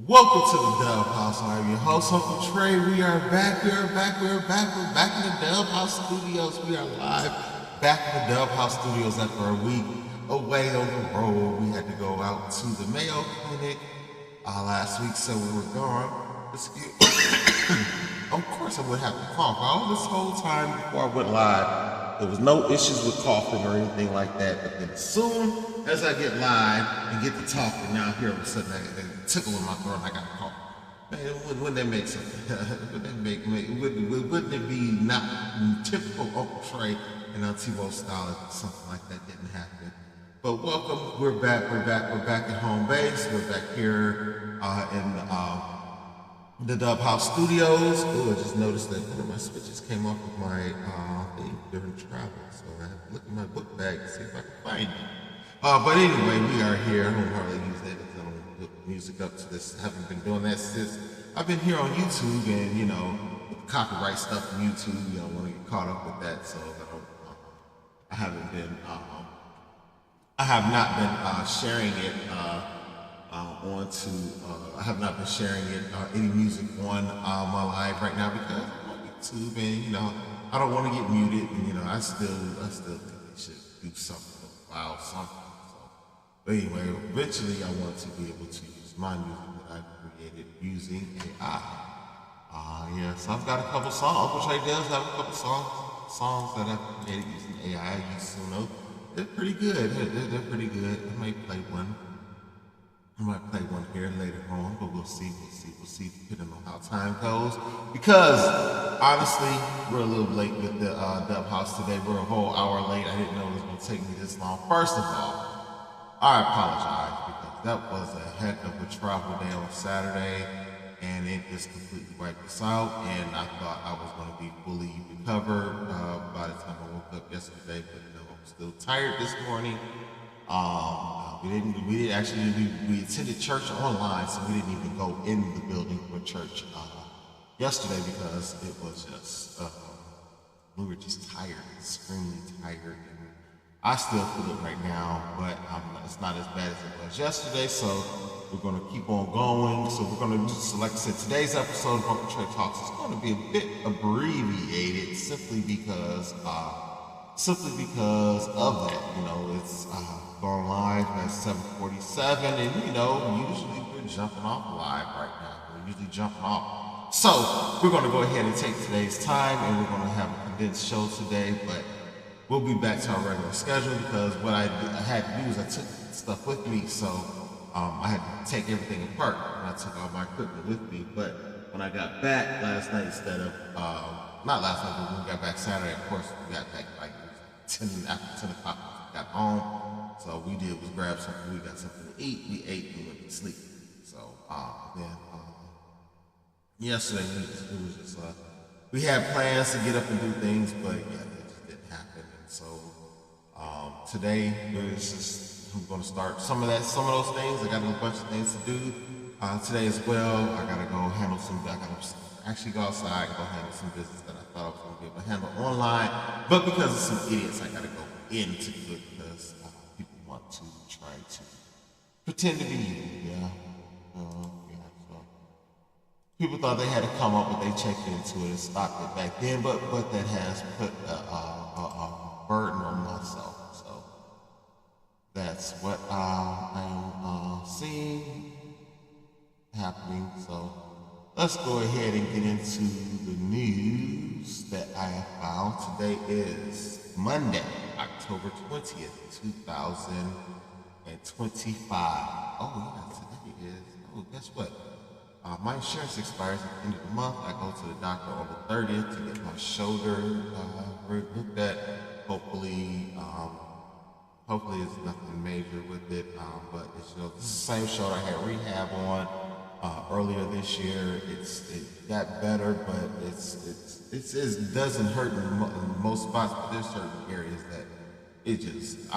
Welcome to the Dub House. I'm your host, Uncle Trey. We are back. We're back in the Dub House Studios. We are live back in the Dub House Studios after a week away on the road. We had to go out to the Mayo Clinic last week, so we were gone. Of course, I would have to cough. All this whole time before I went live, there was no issues with coughing or anything like that. But then as soon as I get live and get to talking, now here all of a sudden I tickle in my throat and I got a cough. Man, wouldn't that make something? Wouldn't it be not typical Uncle Trey and T-Bo style if something like that didn't happen? But welcome, we're back at home base. We're back here in the Dub House Studios. Oh, I just noticed that one of my switches came off of my thing during travel, so I have to look in my book bag to see if I can find it. But anyway, we are here. I don't hardly use that because I don't put music up to this. I haven't been doing that since I've been here on YouTube, and with the copyright stuff from YouTube, you don't want to get caught up with that. So I haven't been. I have not been sharing it I have not been sharing it any music on my live right now because I'm on YouTube, and I don't want to get muted, and I still think they should do something about something. But anyway, eventually I want to be able to use my music that I created using AI. So I've got a couple songs. Uncle Trey does have a couple songs that I've created using AI. I use Suno. They're pretty good. They're pretty good. I might play one here later on, but we'll see, depending on how time goes. Because honestly, we're a little late with the Dub House today. We're a whole hour late. I didn't know it was going to take me this long. First of all, I apologize because that was a heck of a travel day on Saturday, and it just completely wiped us out. And I thought I was going to be fully recovered by the time I woke up yesterday, but I'm still tired this morning. We attended church online, so we didn't even go in the building for church yesterday because it was just, we were just tired, extremely tired. And I still feel it right now, but it's not as bad as it was yesterday, so we're going to keep on going. So we're going to do, so like I said, today's episode of Uncle Trey Talks is going to be a bit abbreviated simply because of that. It's going live at 7:47, and usually we're jumping off live right now. We're usually jumping off. So we're going to go ahead and take today's time, and we're going to have a condensed show today, but we'll be back to our regular schedule because what I had to do is I took stuff with me, so I had to take everything apart, and I took all my equipment with me. But when I got back last night, instead of not last night, but when we got back Saturday, of course, we got back like after 10 o'clock. We got home. So all we did was grab something. We got something to eat. We ate and went to sleep. So yesterday it was just we had plans to get up and do things, but it just didn't happen. And so today I'm going to start some of those things. I got a bunch of things to do today as well. I got to go handle I got to actually go outside and go handle some business that I thought I was going to be able to handle online, but because of some idiots, I got to go in to do it because people want to try to pretend to be you. So people thought they had to come up, but they checked into it and stopped it back then. But that has put a burden on myself. So that's what I'm seeing happening. So let's go ahead and get into the news that I have found. Today is Monday, October 20th, 2025. Oh yeah, today is, guess what? My insurance expires at the end of the month. I go to the doctor on the 30th to get my shoulder looked at. Hopefully it's nothing major with it, but it's this is the same shoulder I had rehab on earlier this year. It got better, but it doesn't hurt in most spots, but there's certain areas that I just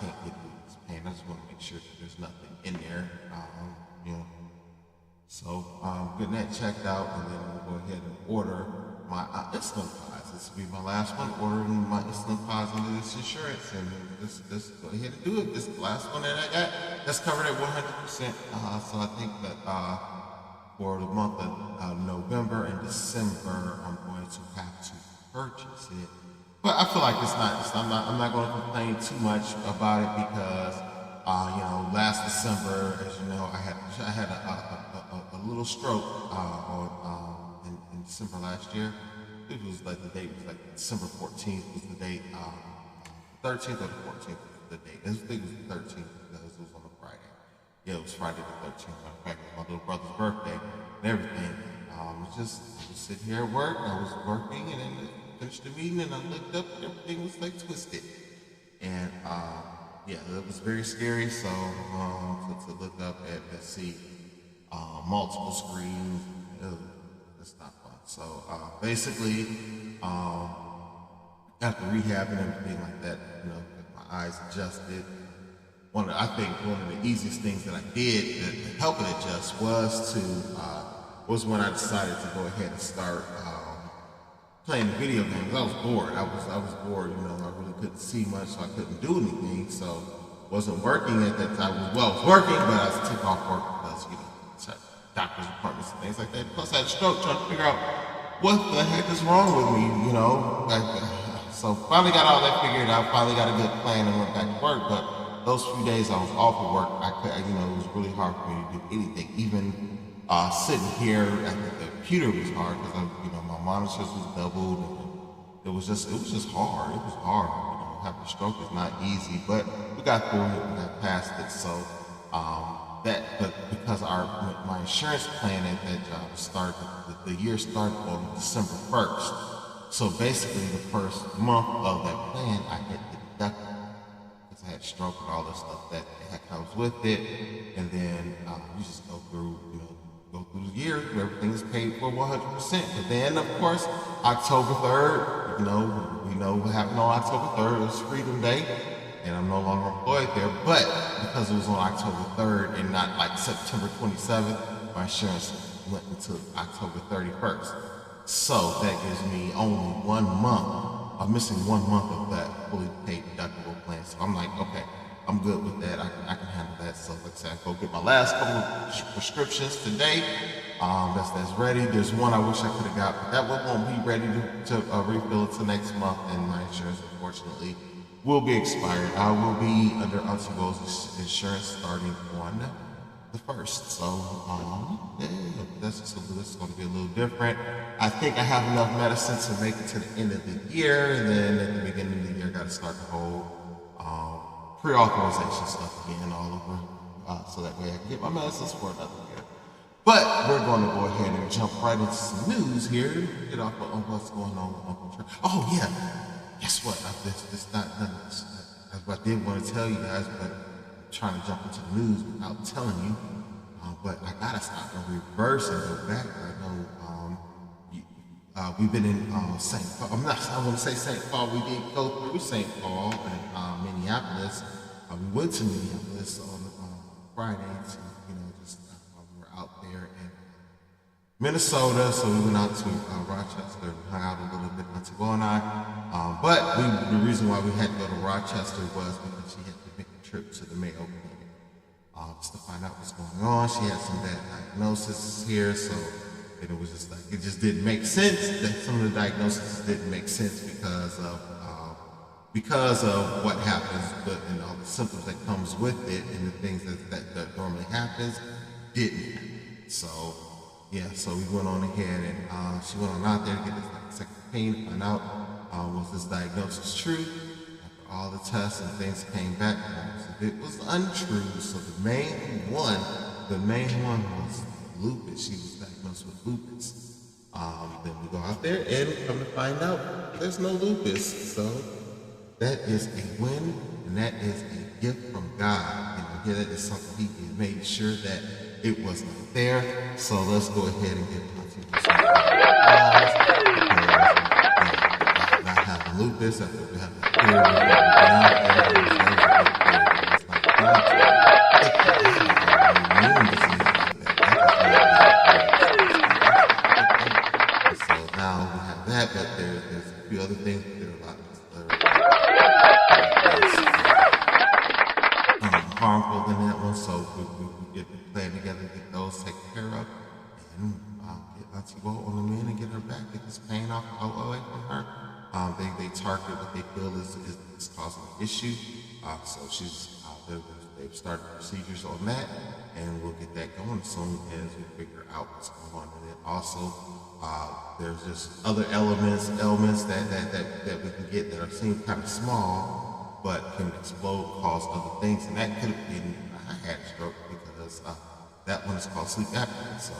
can't get through this pain. I just want to make sure that there's nothing in there, So getting that checked out, and then we'll go ahead and order my insulin pods. This will be my last one, ordering my insulin pods under this insurance, and just go ahead and do it. This is the last one that I got that's covered at 100%. So I think that for the month of November and December, I'm going to have to purchase it. But I feel like I'm not going to complain too much about it because, last December, as you know, I had a little stroke in December last year. It was like the date was like December 14th was the date. 13th or the 14th was the date. I think it was the 13th because it was on a Friday. Yeah, it was Friday the 13th. In fact, it was my little brother's birthday and everything. I was sitting here at work. I was working and then finished the meeting and I looked up and everything was like twisted. And it was very scary. So to look up and see multiple screens, it's not fun. So basically, after rehab and everything like that, get my eyes adjusted. I think one of the easiest things that I did to help it adjust was when I decided to go ahead and start playing video games. I was bored. I was bored. I really couldn't see much, so I couldn't do anything. So wasn't working at that time. I was working, but I took off work because doctor's appointments and things like that. Plus, I had a stroke, trying to figure out what the heck is wrong with me. So finally got all that figured out. Finally got a good plan and went back to work. But those few days I was off of work, it was really hard for me to do anything. Even sitting here at the computer was hard because my monitors was doubled. And it was just hard. It was hard. Having a stroke is not easy, but we got through it. We got past it. So but because my insurance plan at that job the year started on December 1st. So basically, the first month of that plan, I had deducted because I had stroke and all the stuff that comes with it, and then you just go through the year where everything is paid for 100%. But then, of course, October 3rd, we know what happened on October 3rd. It was Freedom Day, and I'm no longer employed there. But because it was on October 3rd and not like September 27th, my insurance went until October 31st. So that gives me only 1 month. I'm missing 1 month of that fully paid deductible plan. So I'm like, okay, I'm good with that. I can handle that. So like I said, I go get my last couple of prescriptions today. That's ready. There's one I wish I could have got, but that one won't be ready to refill until next month. And my insurance, unfortunately, will be expired. I will be under Auntie Rose's insurance starting on the 1st. So that's going to be a little different. I think I have enough medicine to make it to the end of the year, and then at the beginning of the year, I got to start the whole pre-authorization stuff again all over, so that way I can get my medicines for another year. But we're going to go ahead and jump right into some news here. Get off on what's going on with Uncle Trey. Oh yeah, guess what? I did want to tell you guys, but I'm trying to jump into the news without telling you. But I gotta stop and reverse and go back. I know we've been in St. Paul. I want to say St. Paul. We did go through St. Paul and Minneapolis. We went to Minneapolis on Friday to, just we were out there in Minnesota. So we went out to Rochester, hung out a little bit, Auntie Bo and I. But the reason why we had to go to Rochester was because she had to make a trip to the Mayo Clinic. Just to find out what's going on. She had some bad diagnosis here, so it was just like, it just didn't make sense. That some of the diagnoses didn't make sense because of what happens, and all the symptoms that comes with it, and the things that normally happens didn't. So so we went on ahead and she went on out there to get this second opinion to find out was this diagnosis true. All the tests and things came back. It was untrue. So the main one was lupus. She was diagnosed with lupus. Then we go out there and come to find out there's no lupus. So that is a win, and that is a gift from God. That is something He made sure that it was not there. So let's go ahead and get lupus, after we have the fear so now we have that, but there's a few other things. There are a lot harmful than that one, so we get the plan together to get those taken care of. and get Auntie Bo on the mend and get her back, get this pain off away from her. They target what they feel is causing the issue. So they've started procedures on that, and we'll get that going as soon as we figure out what's going on. And then also, there's just other ailments that we can get that are seem kind of small, but can explode, cause other things. And that could have been, I had a stroke because that one is called sleep apnea. So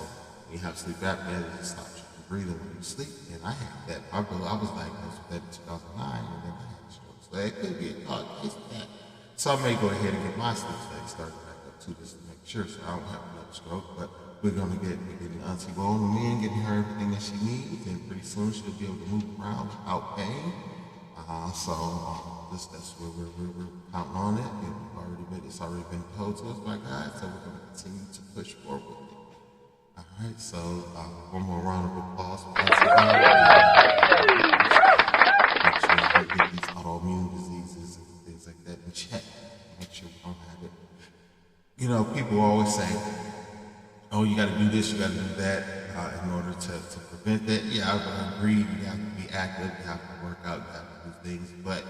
when you have sleep apnea, it just stops you from breathing when you sleep. And I had that. I was diagnosed with that in 2009, and then I had a stroke. So that could be a case of that. So I may go ahead and get my sleep study started back up too, just to make sure so I don't have another stroke. But we're getting Auntie Bo on the mend, getting her everything that she needs, and pretty soon she'll be able to move around without pain. That's where we're counting on it. It's already been told to us by God, so we're going to continue to push forward with it. All right, so one more round of applause for Auntie Bo. Make sure we get these autoimmune diseases and things like that in check. Make sure we don't have it. You know, people always say, oh, you got to do this, you got to do that in order to prevent that. Yeah, I agree. You have to be active, you have to work out, you have to do things, but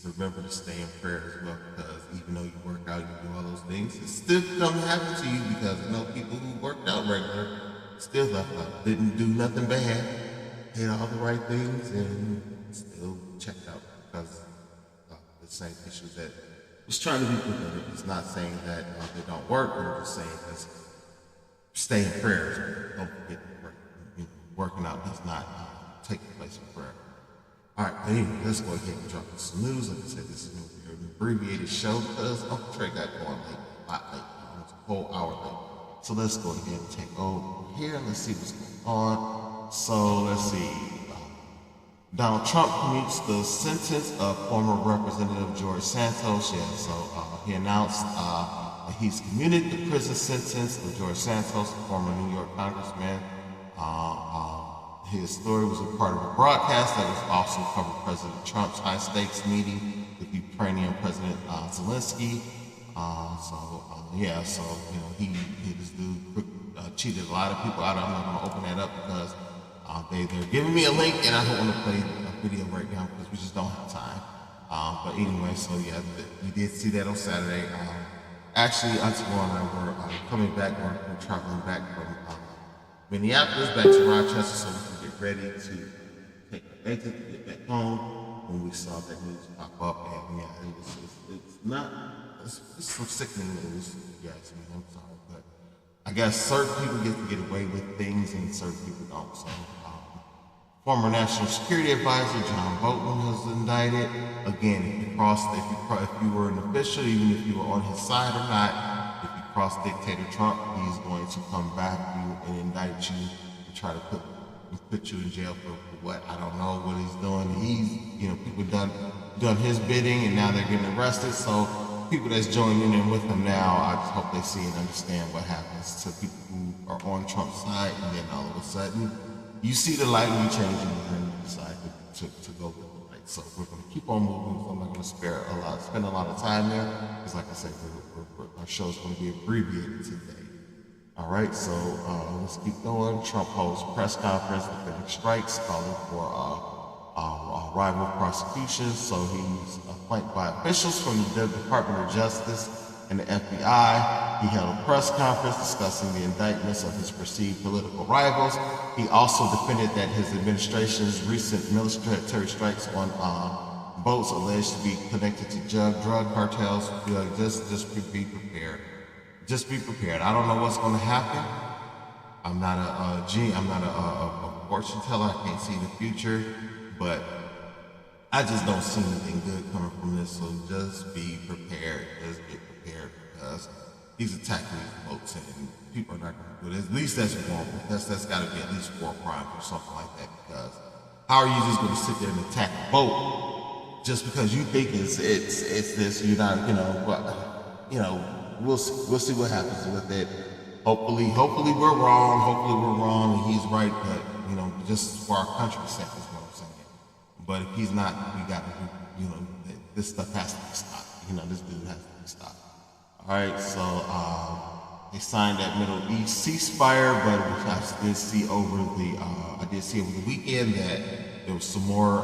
remember to stay in prayer as well, because even though you work out, you do all those things, it still don't happen to you, because you know people who worked out regular still left out, didn't do nothing bad, did all the right things, and still checked out because the same issues that was trying to be prevented. It's not saying that they don't work, we're just saying that stay in prayer. Don't forget to pray. You know, working out does not take the place of prayer. All right, anyway, let's go ahead and drop some news. Like I said, this is going to be an abbreviated show because Uncle Trey got going late, a lot late, almost a whole hour late. So let's go ahead and take over here and let's see what's going on. So let's see. Donald Trump commutes the sentence of former Representative George Santos. Yeah, so he announced that he's commuted the prison sentence of George Santos, the former New York congressman. His story was a part of a broadcast that was also covered President Trump's high-stakes meeting with Ukrainian President Zelensky. So he this dude cheated a lot of people out. I'm not going to open that up because they're giving me a link, and I don't want to play a video right now because we just don't have time. But anyway, so yeah, we did see that on Saturday. Actually, Auntie Bo and I were coming back, we're traveling back from Minneapolis back to Rochester, so we can get ready to take the exit to get back home when we saw that news pop up. And yeah, it's some sickening news, if you ask me. I'm sorry, but I guess certain people get to get away with things and certain people don't. So, former National Security Advisor John Bolton was indicted. Again, if you were an official, even if you were on his side or not, cross dictator Trump, he's going to come back you and indict you and try to put you in jail for what? I don't know what he's doing. People done his bidding and now they're getting arrested. So people that's joining in with him now, I just hope they see and understand what happens to people who are on Trump's side, and then all of a sudden you see the light and you change and you decide to go with the light. So we're going to keep on moving. So I'm not going to spend a lot of time there, because like I said, our show's going to be abbreviated today. All right, so let's keep going. Trump holds press conference defending strikes, calling for rival prosecutions. So he's flanked by officials from the Department of Justice and the FBI. He held a press conference discussing the indictments of his perceived political rivals. He also defended that his administration's recent military strikes on boats alleged to be connected to drug cartels. Just be prepared. Just be prepared. I don't know what's going to happen. I'm not a fortune teller. I can't see the future, but I just don't see anything good coming from this. So just be prepared. Just get prepared, because he's attacking these boats and people are not going to do it. At least that's wrong. That's got to be at least war crimes or something like that. Because how are you just going to sit there and attack a boat just because you think it's this? You're not, we'll see what happens with it. Hopefully we're wrong and he's right, but just for our country's sake is what I'm saying. But if he's not, we got to, this stuff has to be stopped. This dude has to be stopped. All right, so they signed that Middle East ceasefire, but I did see over the weekend that there was some more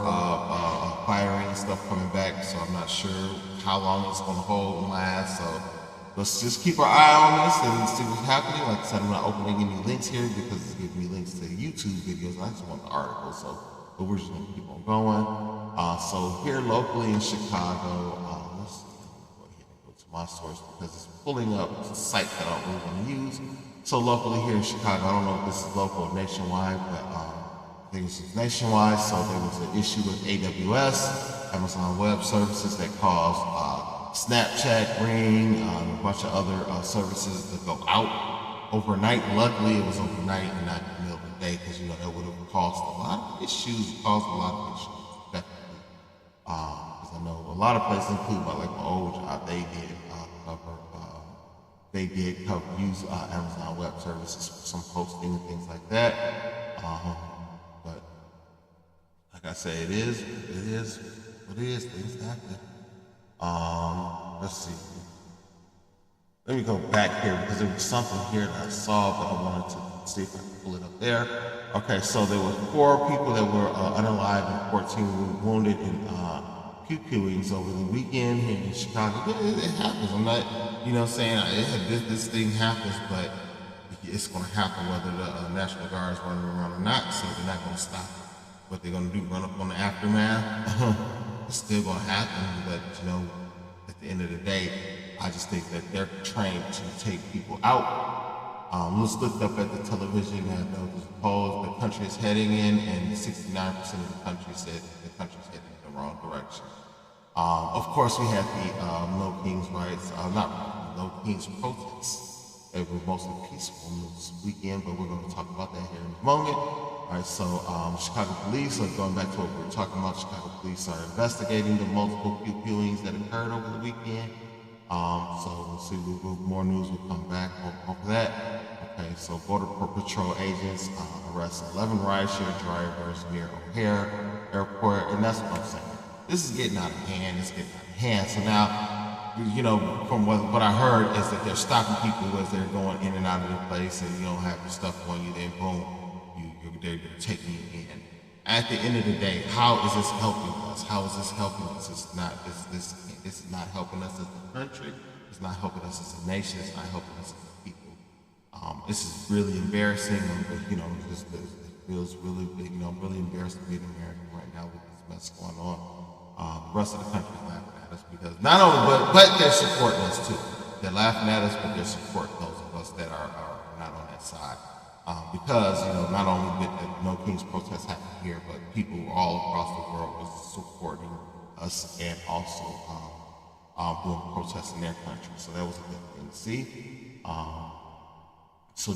firing and stuff coming back. So I'm not sure how long it's going to hold and last. So let's just keep our eye on this and see what's happening. Like I said, I'm not opening any links here because it's giving me links to YouTube videos. I just want the article, but we're just going to keep on going. So here locally in Chicago, let's see. Go to my source because it's pulling up a site that I don't really want to use. So locally here in Chicago, I don't know if this is local or nationwide, but I think this is nationwide. So there was an issue with AWS, Amazon Web Services, that caused Snapchat, Ring, a bunch of other services that go out overnight. Luckily, it was overnight and not in the middle of the day, because that would have caused a lot of issues. Definitely. Because I know a lot of places, including like my old job, they did use Amazon Web Services for some hosting and things like that. But like I say, it is what it is. Things happen. Let's see. Let me go back here because there was something here that I saw, but I wanted to see if I can pull it up there. Okay, so there were 4 people that were unalive and 14 were wounded in pew-pewings over the weekend here in Chicago. It happens. I'm not, saying this thing happens, but it's going to happen whether the National Guard is running around or not, so they're not going to stop it. What they're going to do, run up on the aftermath? It's still going to happen, but at the end of the day, I just think that they're trained to take people out. Let's look up at the television and there's a poll the country is heading in, and 69% of the country said the country's heading in the wrong direction. Of course, we had the No Kings rights, not No Kings protests. They were mostly peaceful this weekend, but we're going to talk about that here in a moment. All right, so Chicago police, going back to what we were talking about, Chicago police are investigating the multiple pew-pewings that occurred over the weekend. So we'll see, more news will come back off of that. Okay, so Border Patrol agents arrest 11 rideshare drivers near O'Hare Airport, and that's what I'm saying. This is getting out of hand. It's getting out of hand. So now, from what I heard is that they're stopping people as they're going in and out of their place, and you don't have your stuff on you, then boom, they're taking you in. At the end of the day, how is this helping us? How is this helping us? It's not helping us as a country. It's not helping us as a nation. It's not helping us as a people. This is really embarrassing. It feels really big. I'm really embarrassed to be an American right now with this mess going on. The rest of the country is laughing at us because not only, but they're supporting us too. They're laughing at us, but they're supporting those of us that are not on that side. Because not only did the No Kings protest happen here, but people all across the world was supporting us and also doing protests in their country. So that was a good thing to see. So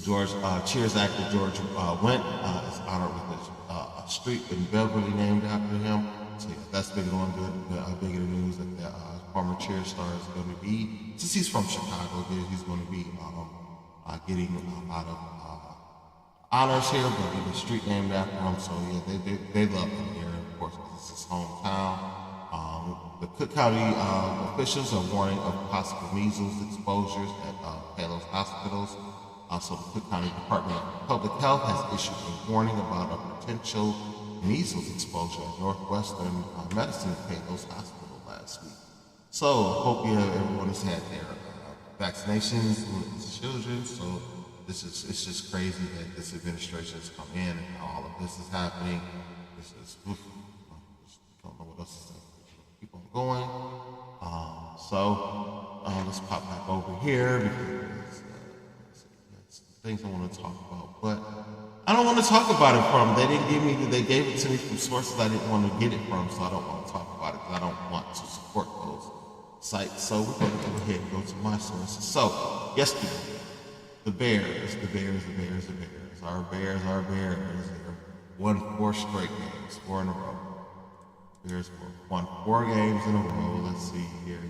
Cheers actor George Wendt is honored with a street in Beverly named after him. So yeah, that's been going good. Bigger news that the former Cheers star is going to be, since he's from Chicago, he's going to be getting a lot of honors here, but getting a street named after him. So yeah, they love him here, of course, because it's his hometown. The Cook County officials are warning of possible measles exposures at Palos hospitals. So the Cook County Department of Public Health has issued a warning about a potential measles exposure at Northwestern Medicine Palos Hospital last week. So hope everyone has had their vaccinations with children. So it's just crazy that this administration has come in and all of this is happening. It's just, don't know what else to say. Keep on going. Let's pop back over here because that's things I want to talk about. But I don't want to talk about it from. They gave it to me from sources I didn't want to get it from, so I don't want to talk about it because I don't want to support those sites. So we're going to go ahead and go to my sources. So yesterday, the Bears. Our Bears. They won 4 straight games, 4 in a row. Bears won 4 games in a row. Let's see here.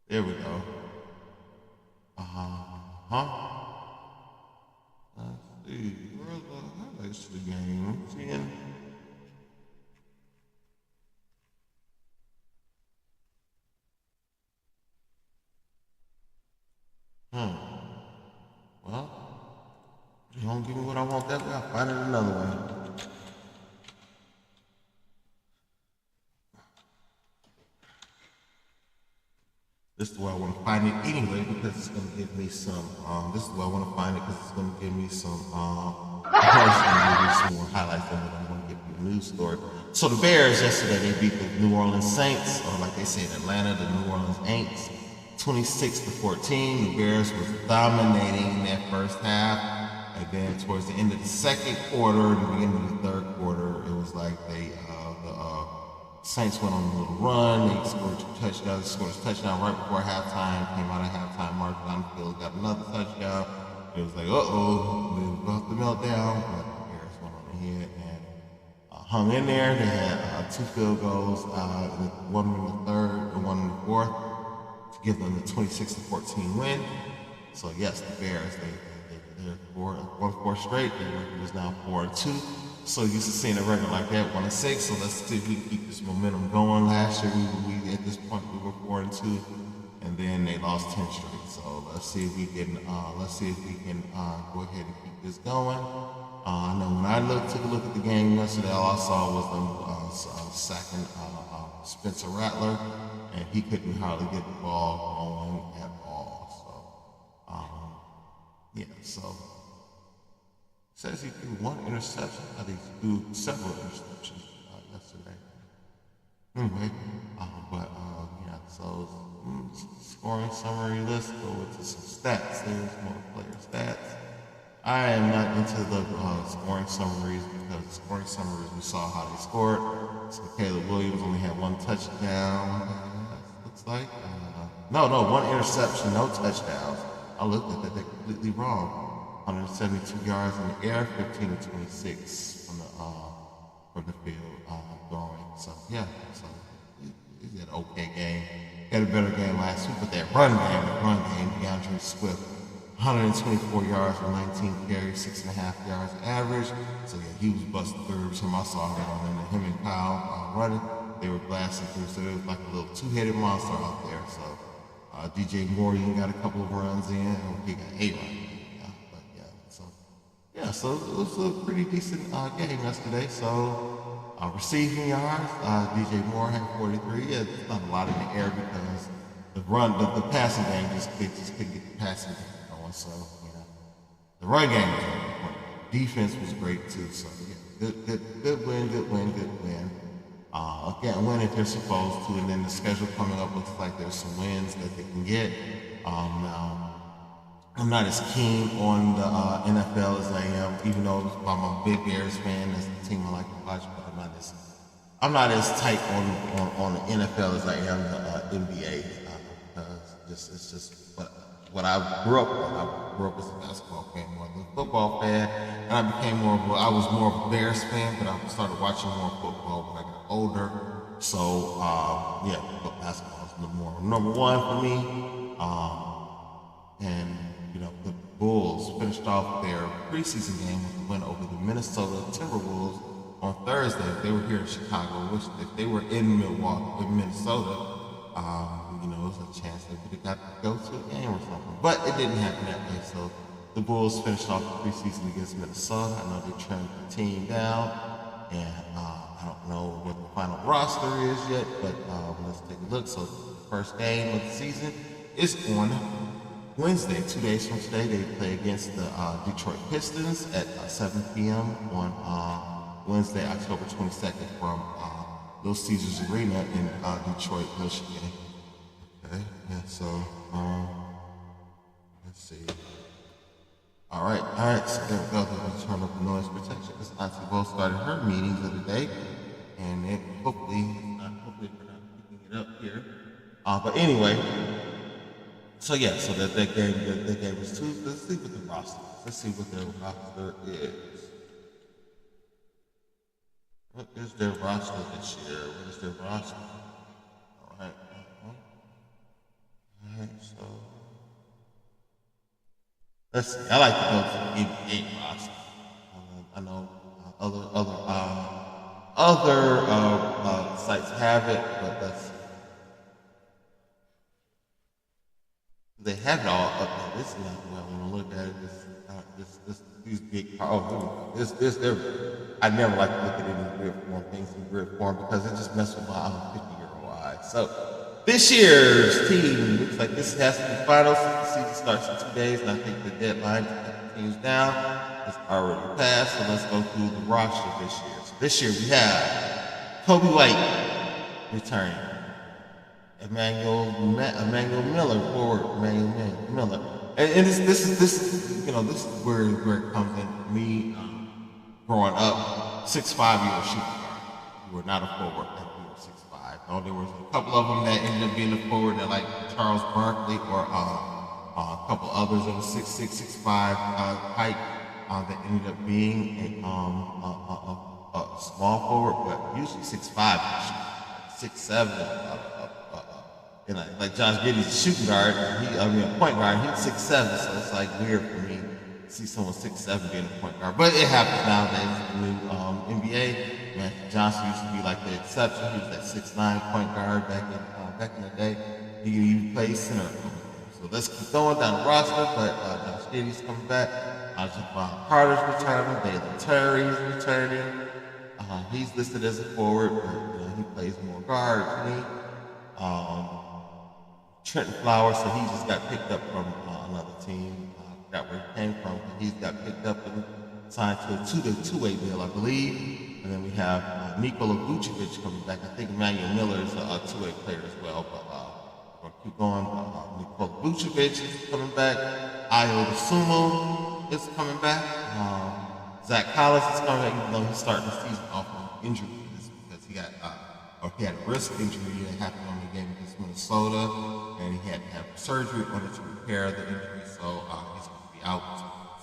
There we go. Let's see. Where's the highlights to the game? Seeing. don't give me what I want that way, I'll find it another way. This is where I want to find it anyway because it's going to give me some, this is where I want to find it because it's going to give me some, it's going to give me some more highlights than what I'm going to get from the news story. So the Bears yesterday, they beat the New Orleans Saints, or like they say in Atlanta, the New Orleans Aints, 26-14. The Bears was dominating in that first half. And then towards the end of the second quarter and the beginning of the third quarter, it was like the Saints went on a little run. They scored 2 touchdowns. They scored a touchdown right before halftime. Came out of halftime, marched down the field, got another touchdown. It was like, uh-oh, we were about to melt down. But the Bears went on ahead and hung in there. They had 2 field goals, one in the third and one in the fourth, to give them the 26-14 win. So yes, the Bears, they're 4 straight. It was now 4-2. So used to seeing a record like that, 1-6. So let's see if we can keep this momentum going. Last year, we at this point we were 4-2, and then they lost 10 straight. So let's see if we can go ahead and keep this going. I know when I took a look at the game yesterday, all I saw was them sacking Spencer Rattler, and he couldn't hardly get the ball going at all. So so. Says he threw 1 interception, but he threw several interceptions yesterday. Anyway, so scoring summary list, go into some stats. There's more player stats. I am not into the scoring summaries because the scoring summaries, we saw how they scored. So Caleb Williams only had 1 touchdown, looks like. No, 1 interception, no touchdowns. I looked at that, they're completely wrong. 172 yards in the air, 15-26 from the field throwing. So yeah, so he had an okay game. He had a better game last week, but that run game, DeAndre Swift, 124 yards with 19 carries, 6.5 yards average. So yeah, he was busted through. Every time I saw him and Kyle running, they were blasting through. So it was like a little 2-headed monster out there. So DJ Moore, you got a couple of runs in, he got 8 runs. So it was a pretty decent game yesterday. So receiving yards, DJ Moore had 43. It's not a lot in the air because the passing game just couldn't get the passing game going. So the run game was really important. Defense was great too. So yeah, good win. Can't win if they're supposed to, and then the schedule coming up looks like there's some wins that they can get. Now, I'm not as keen on the NFL as I am, even though I'm a big Bears fan. That's the team I like to watch, but I'm not as tight on the NFL as I am the NBA. Because it's just what I grew up with. I grew up as a basketball fan more than a football fan, and I was more of a Bears fan, but I started watching more football when I got older. So but basketball is number one for me. And the Bulls finished off their preseason game with a win over the Minnesota Timberwolves on Thursday. If they were here in Chicago, if they were in Minnesota, there's a chance they could have got to go to a game or something. But it didn't happen that way. So the Bulls finished off the preseason against Minnesota. I know they trimmed the team down, and I don't know what the final roster is yet, but let's take a look. So the first game of the season is on Wednesday, 2 days from today. They play against the Detroit Pistons at 7 p.m. on Wednesday, October 22nd from Little Caesars Arena in Detroit, Michigan. Okay, so let's see. All right, so there we go. Let's turn up the noise protection because Auntie Bo started her meetings of the day, and hopefully we're not picking it up here. But anyway. So that game was 2. Let's see what the roster is. Let's see what their roster is. What is their roster this year? What is their roster? All right, so let's see. I like to go to the 8 roster. I know other sites have it, but they have it all up there. This is not well. When I look at it, these big. Oh, here we go. This. There. I never like to look at any grid form things in grid form because it just messes with my 50-year-old eyes. So this year's team looks like this has to be finals. The season starts in 2 days, and I think the deadline to get the teams down is already passed. So let's go through the roster this year. So this year we have Coby White returning. Emmanuel Miller, forward, Emmanuel Miller. And this is where it comes in for me. Growing up, 6'5" you were a shooting guard. You were not a forward. You were 6'5". Oh, there was a couple of them that ended up being a forward, that like Charles Barkley or a couple others that was 6'6", 6'5" height that ended up being a small forward, but usually 6'5", 6'7". And like Josh Giddey's a shooting guard, a point guard. He's 6'7", so it's like weird for me to see someone 6'7" being a point guard. But it happens nowadays in the new NBA. Magic Johnson used to be like the exception. He was that 6'9" point guard back in the day. He played center. So let's keep going down the roster. But Josh Giddey's coming back. Javon Carter's returning. Dalen Terry's returning. He's listed as a forward, but he plays more guard to me. Trenton Flowers, so he just got picked up from another team. Got where he came from. He's got picked up and signed to a two-way deal, I believe. And then we have Nikola Vucevic coming back. I think Emmanuel Miller is a two-way player as well. But we'll keep going. Nikola Vucevic is coming back. Ayo Dosunmu is coming back. Zach Collins is coming back, even though he's starting the season off on injury because he had a wrist injury that happened on the game against Minnesota, and he had to have surgery on it to repair the injury, so he's going to be out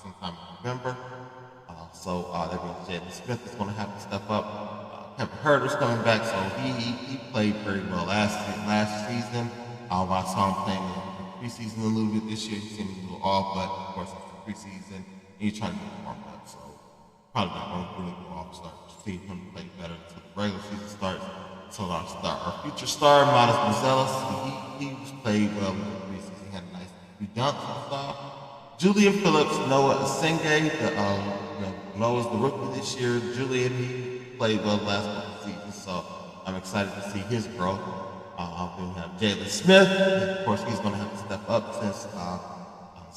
sometime in November. So that means Jalen Smith is going to have to step up. Kevin Huerter's coming back, so he played very well last season. I saw him playing in the preseason a little bit this year. He seemed a little off, but of course it's the preseason, and he's trying to get warmed up, so probably not going to really go off. Start to see him play better until the regular season starts. So our future star, Miles Buzelis, he played well in the preseason. He had a nice few dunks and stuff. Julian Phillips, Noah Asenge, Noah's the rookie this year. Julian, he played well the last couple of seasons, so I'm excited to see his growth. Then we have Jalen Smith. And of course, he's going to have to step up since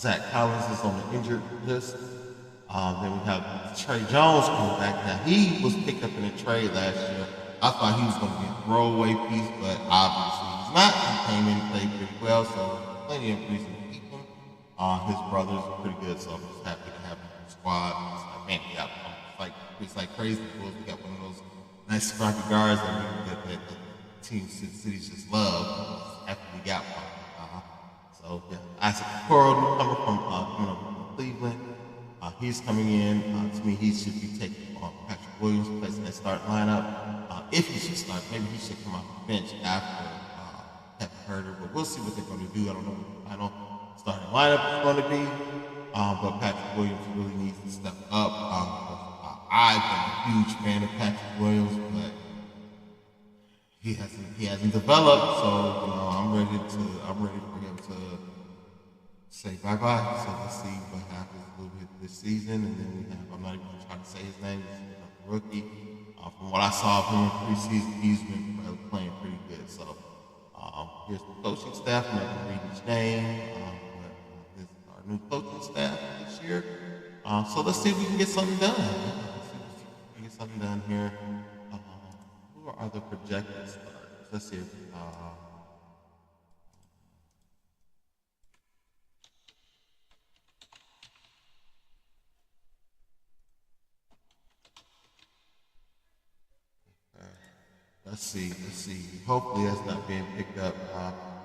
Zach Collins is on the injured list. Then we have Trey Jones coming back. Now, he was picked up in a trade last year. I thought he was going to be a throwaway piece, but obviously he's not. He came in and played pretty well, so plenty of reason to keep him. His brothers are pretty good, so I'm just happy to have him in the squad. It's like crazy Bulls. We got one of those nice scrappy guards that the team cities just love after we got one. So yeah, Isaac Okoro, newcomer coming up from Cleveland. He's coming in. To me, he should be taking on Patrick Williams, placing that starting lineup. If he should start, maybe he should come off the bench after Kevin Huerter, but we'll see what they're going to do. I don't know what the final starting lineup is going to be, but Patrick Williams really needs to step up. I've been a huge fan of Patrick Williams, but he hasn't developed, so I'm ready for him to say bye-bye. So let's see what happens a little bit this season, and then we have, I'm not even going to try to say his name, he's a rookie. From what I saw of him in preseason, he's been playing pretty good. So here's the coaching staff. I'm not going to read each name, but this is our new coaching staff this year. So let's see if we can get something done. Here. Who are the projected starters? Let's see. Let's see. Hopefully that's not being picked up.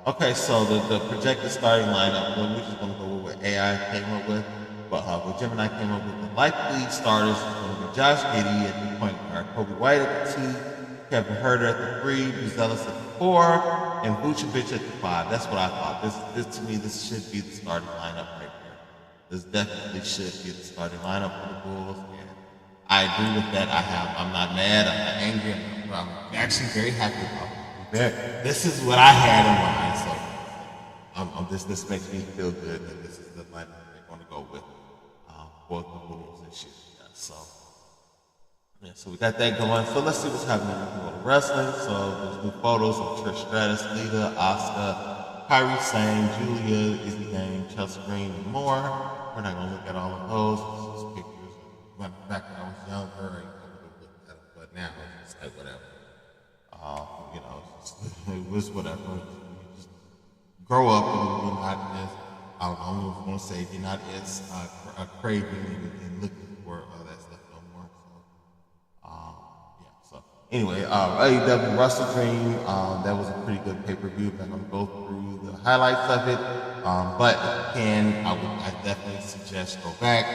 Okay, so the projected starting lineup, we're just going to go with what AI came up with. But what Gemini came up with, the likely starters is going to be Josh Giddey at the point guard, Coby White at the 2, Kevin Huerter at the 3, Buzelis at the 4, and Vucevic at the 5. That's what I thought. This to me, this should be the starting lineup right here. This definitely should be the starting lineup for the Bulls. And I agree with that. I'm not mad. I'm not angry. I'm actually very happy about it. This is what I had in mind. So This makes me feel good that this is the line that they're going to go with for the Bulls this year. Yeah, so we got that going. So let's see what's happening in the world of wrestling. So there's new photos of Trish Stratus, Lita, Asuka, Kairi Sane, Julia, Izzy Gang, Chelsea Green, and more. We're not gonna look at all of those. It's just pictures. Back when I was younger, I would have looked at them, but now it's like whatever. You know, it was whatever. You just grow up and you're not as I don't want to say you're not as craving and looking for that stuff no more. So anyway, AEW Wrestle Dream, that was a pretty good pay-per-view. I'm not gonna go through the highlights of it, but I definitely suggest go back.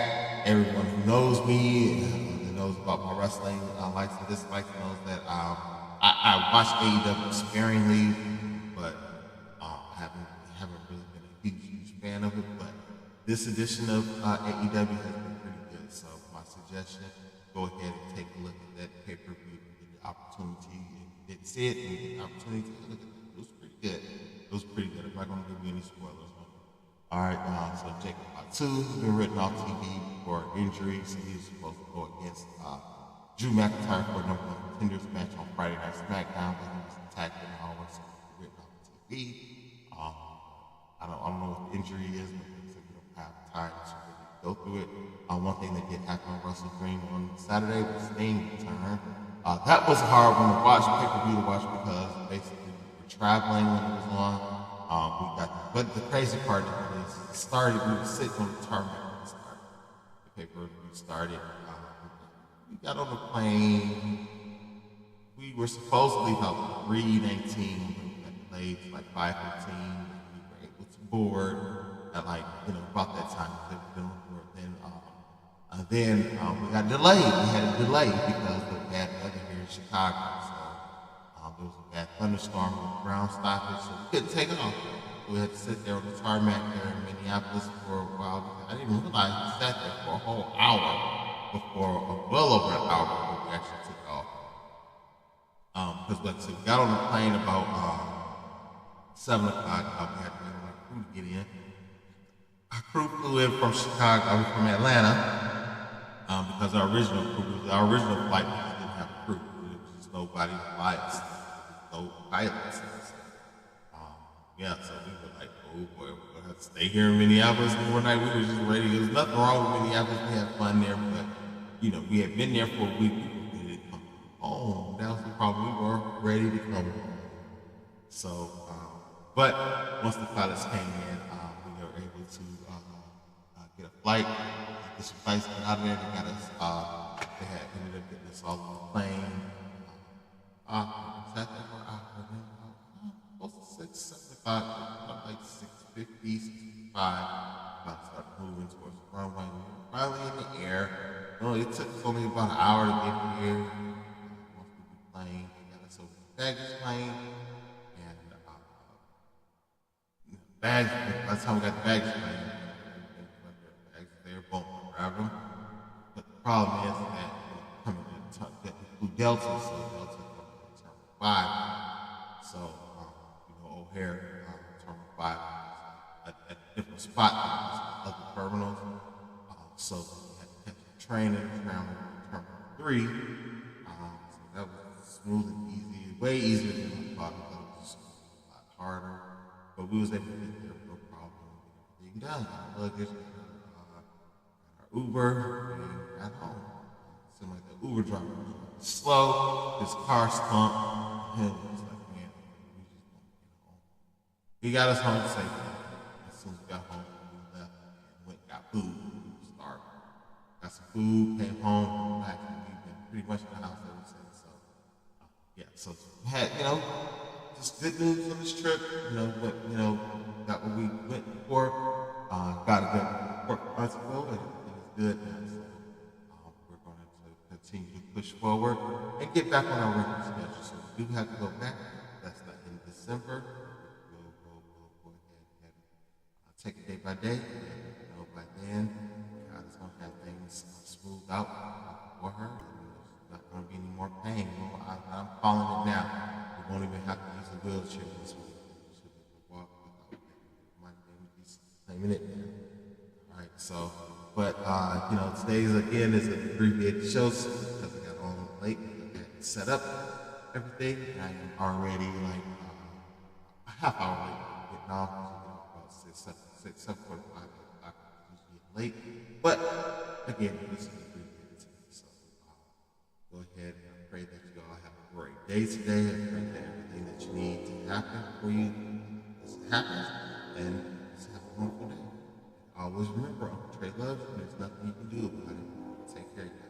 Everyone who knows me, who knows about my wrestling likes and dislikes, knows that I watch AEW sparingly, but haven't really been a huge fan of it. But this edition of AEW has been pretty good. So my suggestion: go ahead and take a look at that pay-per-view. Get the opportunity. If you didn't see it, and you get the opportunity to look at it. It was pretty good. I'm not going to give you any spoilers. All right, so Jacob Fatu has been written off TV for injury, so he's supposed to go against Drew McIntyre for a number one contenders match on Friday Night SmackDown, but he was attacked in the hallway, so he's written off TV. I don't know what the injury is, but we don't have time to really go through it. One thing that did happen on Wrestle Dream on Saturday was Sting return. That was a hard one to watch, pay-per-view to watch, because basically we were traveling when it was on. But the crazy part is it started, we were sitting on the tarmac when it started. The pay-per-view started. We got on the plane. We were supposed to leave out 3:19. We got delayed to like 5:15. We were able to board at about that time. Then we got delayed. We had a delay because of bad weather here in Chicago. So there was a bad thunderstorm with ground stoppage, so we couldn't take off. We had to sit there on the tarmac there in Minneapolis for a while. I didn't realize we sat there for a whole hour well over an hour before we actually took off. Because we got on the plane about 7 o'clock. We had to wait on our crew to get in. Our crew flew in from Chicago, from Atlanta. Because our original flight didn't have a crew. There was just nobody to fly us. No pilots. So we were like, oh boy, we're gonna have to stay here in Minneapolis overnight. We were just ready. There was nothing wrong with Minneapolis. We had fun there, but we had been there for a week. We were ready to come home. That was the problem. We weren't ready to come home. So, but once the pilots came in, we were able to get a flight. Get some flights out of there. They got us. They had ended up getting us all on the plane. Sat there for an hour. Close to 6, 7 o'clock. About like 6:50, 6:55. About to start moving towards the runway. We were finally in the air. It took us only about an hour to get here. Once we were playing, they got us over the baggage claim. And bags. By the time we got the baggage claim, they're both grab them. But the problem is that coming to flew Delta, so Delta from Terminal 5. So O'Hare Terminal 5 at a different spot than other terminals. So we had to catch a train in Terminal 3. So that was smooth and easy, way easier than I thought. It was a lot harder, but we was able to get there no problem. Getting done, luggage. Uber, and got home. Seemed like the Uber driver was slow. His car stumped. And it was like, man, we just want to get home. He got us home safely. As soon as we got home, we left and went and got food. We were starving. Got some food, came home, back, and we've been pretty much in the house ever since. So, so we had, just good news on this trip. Got what we went for. Got a good report from Huntsville. Good now, so we're going to continue to push forward and get back on our regular schedule. So we do have to go back. That's not in December. We'll go ahead and take it day by day. And by then, God is going to have things smoothed out for her. There's not going to be any more pain. I'm calling it now. We won't even have to use a wheelchair this week. She'll be able to walk without pain. claiming it now. All right, so, but today's again is an abbreviated show because I got on late. I had set up everything, and I am already like a half hour late getting off. About 7:45. I usually get late, but again, this is abbreviated today, so go ahead and I pray that you all have a great day today. I pray that everything that you need to happen for you happens, and just have a wonderful day. Always remember, Uncle Trey loves you, and there's nothing you can do about it. Take care, guys.